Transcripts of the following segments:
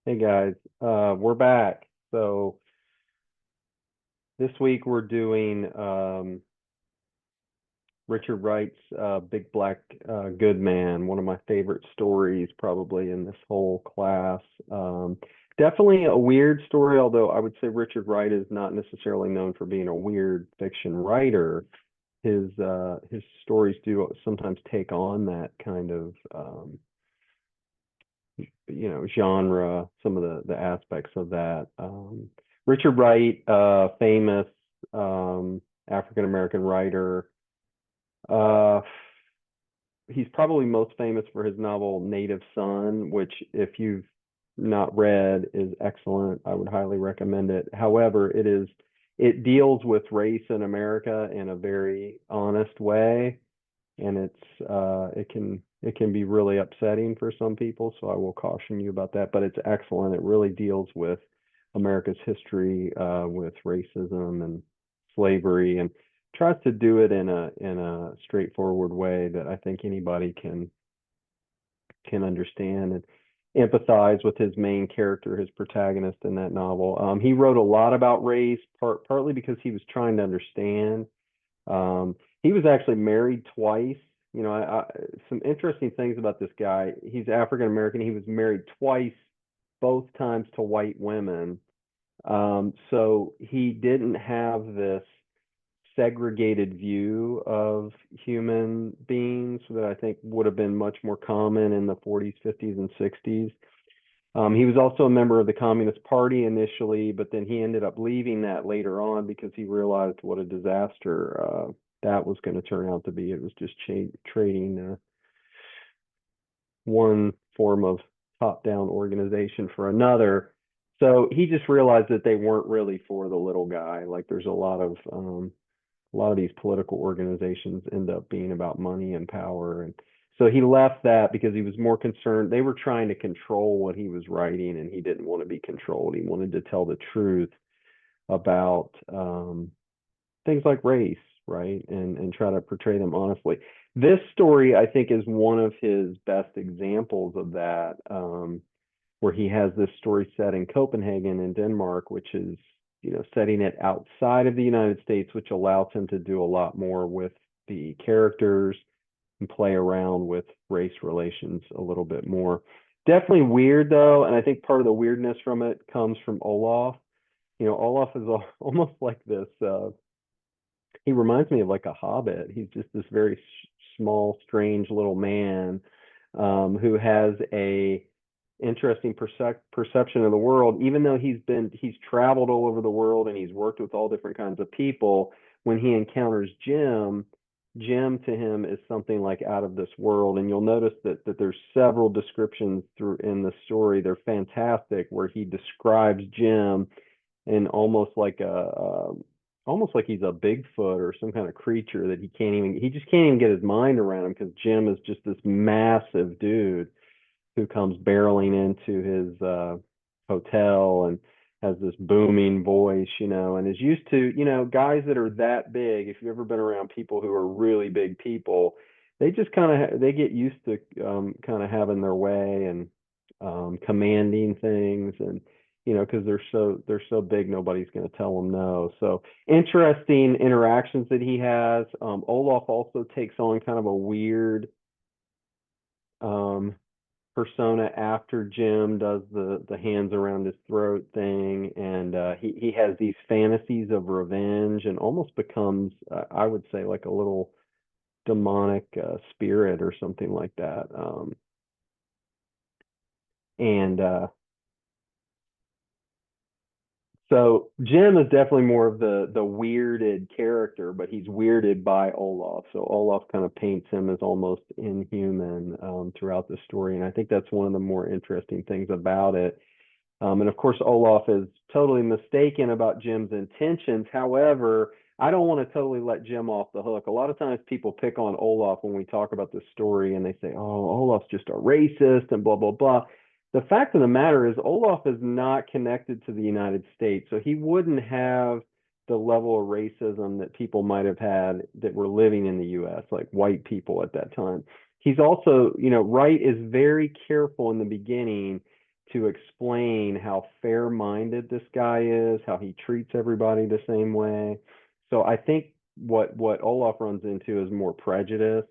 Hey guys, we're back. So this week we're doing Richard Wright's Big Black Good Man, one of my favorite stories probably in this whole class. Definitely a weird story, although I would say Richard Wright is not necessarily known for being a weird fiction writer. His stories do sometimes take on that kind of genre, some of the aspects of that. Richard Wright, famous African American writer. Uh, he's probably most famous for his novel Native Son, which, if you've not read, is excellent. I would highly recommend it. However, it deals with race in America in a very honest way, and it can be really upsetting for some people, so I will caution you about that. But it's excellent. It really deals with America's history with racism and slavery, and tries to do it in a straightforward way that I think anybody can understand and empathize with his main character, his protagonist in that novel. He wrote a lot about race, partly because he was trying to understand. He was actually married twice. Some interesting things about this guy. He's African American. He was married twice, both times to white women. So he didn't have this segregated view of human beings that I think would have been much more common in the 40s, 50s, and 60s. He was also a member of the Communist Party initially, but then he ended up leaving that later on because he realized what a disaster that was going to turn out to be. It was just trading one form of top-down organization for another. So he just realized that they weren't really for the little guy. Like, there's a lot of these political organizations end up being about money and power. And so he left that because he was more concerned. They were trying to control what he was writing, and he didn't want to be controlled. He wanted to tell the truth about things like race, right? And try to portray them honestly. This story, I think, is one of his best examples of that, where he has this story set in Copenhagen in Denmark, which is, setting it outside of the United States, which allows him to do a lot more with the characters and play around with race relations a little bit more. Definitely weird though, and I think part of the weirdness from it comes from Olaf. Olaf is almost like this. He reminds me of like a hobbit. He's just this very small, strange little man who has a interesting perception of the world. Even though he's traveled all over the world and he's worked with all different kinds of people, when he encounters Jim to him is something like out of this world. And you'll notice that there's several descriptions through in the story. They're fantastic, where he describes Jim and almost like he's a Bigfoot or some kind of creature that he just can't even get his mind around him, because Jim is just this massive dude who comes barreling into his hotel and has this booming voice, and is used to, guys that are that big. If you've ever been around people who are really big people, they just they get used to kind of having their way and commanding things, and because they're so big, nobody's going to tell them no. So interesting interactions that he has. Olaf also takes on kind of a weird um, persona after Jim does the hands around his throat thing, and he has these fantasies of revenge, and almost becomes, I would say, like a little demonic spirit or something like that. And So Jim is definitely more of the weirded character, but he's weirded by Olaf. So Olaf kind of paints him as almost inhuman throughout the story, and I think that's one of the more interesting things about it. And of course, Olaf is totally mistaken about Jim's intentions. However, I don't want to totally let Jim off the hook. A lot of times people pick on Olaf when we talk about this story, and they say, oh, Olaf's just a racist and blah, blah, blah. The fact of the matter is, Olaf is not connected to the United States, so he wouldn't have the level of racism that people might have had that were living in the US, like white people at that time. He's also, Wright is very careful in the beginning to explain how fair-minded this guy is, how he treats everybody the same way. So I think what Olaf runs into is more prejudice.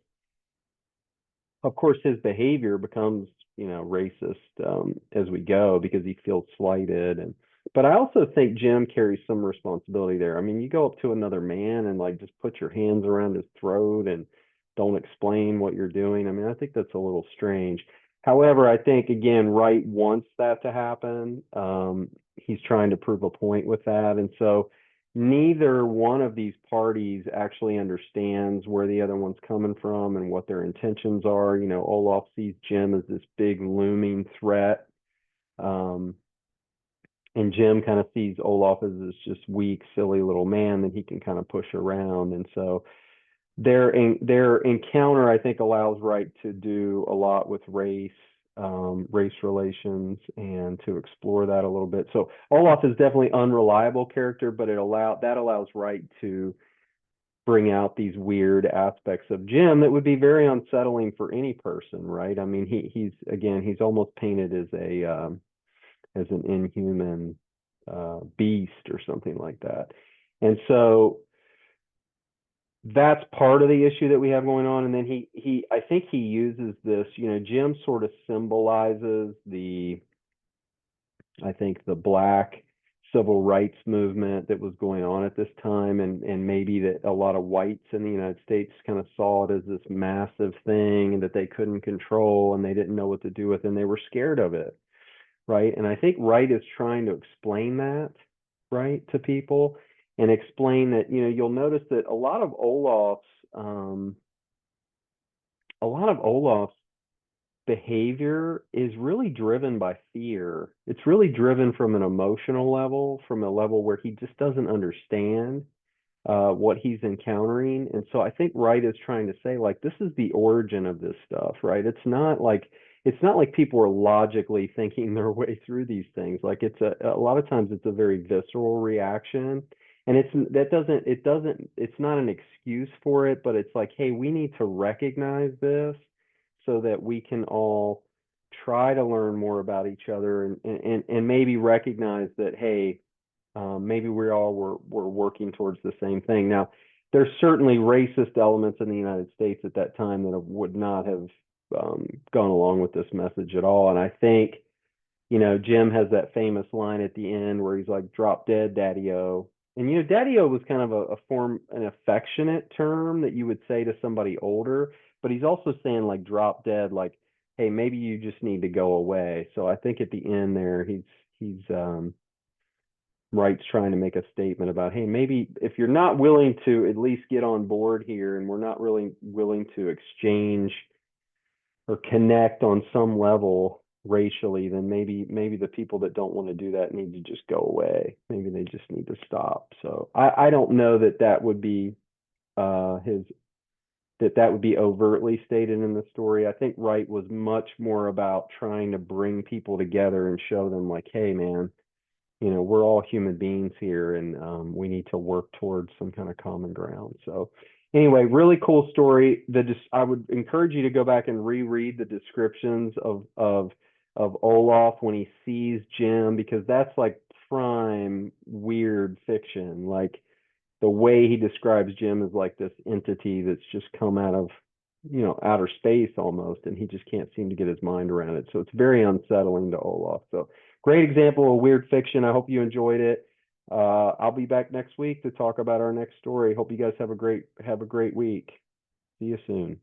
Of course, his behavior becomes, racist as we go because he feels slighted. But I also think Jim carries some responsibility there. I mean, you go up to another man and like just put your hands around his throat and don't explain what you're doing. I mean, I think that's a little strange. However, I think again, Wright wants that to happen. He's trying to prove a point with that, and so neither one of these parties actually understands where the other one's coming from and what their intentions are. Olaf sees Jim as this big looming threat. And Jim kind of sees Olaf as this just weak, silly little man that he can kind of push around. And so their encounter, I think, allows Wright to do a lot with race relations, and to explore that a little bit. So Olaf is definitely unreliable character, but that allows Wright to bring out these weird aspects of Jim that would be very unsettling for any person, right? I mean, he's almost painted as an inhuman beast or something like that. And so that's part of the issue that we have going on. And then I think he uses this, Jim sort of symbolizes I think the black civil rights movement that was going on at this time, and maybe that a lot of whites in the United States kind of saw it as this massive thing that they couldn't control and they didn't know what to do with, and they were scared of it, right? And I think Wright is trying to explain that, right, to people, and explain that, you'll notice that a lot of Olaf's behavior is really driven by fear. It's really driven from an emotional level, from a level where he just doesn't understand what he's encountering. And so I think Wright is trying to say, like, this is the origin of this stuff, right? It's not like people are logically thinking their way through these things. Like, it's a lot of times it's a very visceral reaction. And it's not an excuse for it, but it's like, hey, we need to recognize this so that we can all try to learn more about each other, and maybe recognize that, hey, maybe we're working towards the same thing. Now, there's certainly racist elements in the United States at that time that would not have gone along with this message at all. And I think, Jim has that famous line at the end where he's like, "Drop dead, Daddy-O." And Daddy-O was kind of an affectionate term that you would say to somebody older, but he's also saying, like, drop dead, like, hey, maybe you just need to go away. So I think at the end there, he's Wright's trying to make a statement about, hey, maybe if you're not willing to at least get on board here, and we're not really willing to exchange or connect on some level racially, then maybe the people that don't want to do that need to just go away. Maybe they just need to stop. So I don't know that would be that would be overtly stated in the story. I think Wright was much more about trying to bring people together and show them, like, hey, man, we're all human beings here, and we need to work towards some kind of common ground. So anyway, really cool story. I would encourage you to go back and reread the descriptions of Olaf when he sees Jim, because that's like prime weird fiction. Like, the way he describes Jim is like this entity that's just come out of, outer space almost, and he just can't seem to get his mind around it. So it's very unsettling to Olaf. So great example of weird fiction. I hope you enjoyed it. I'll be back next week to talk about our next story. Hope you guys have a great week. See you soon.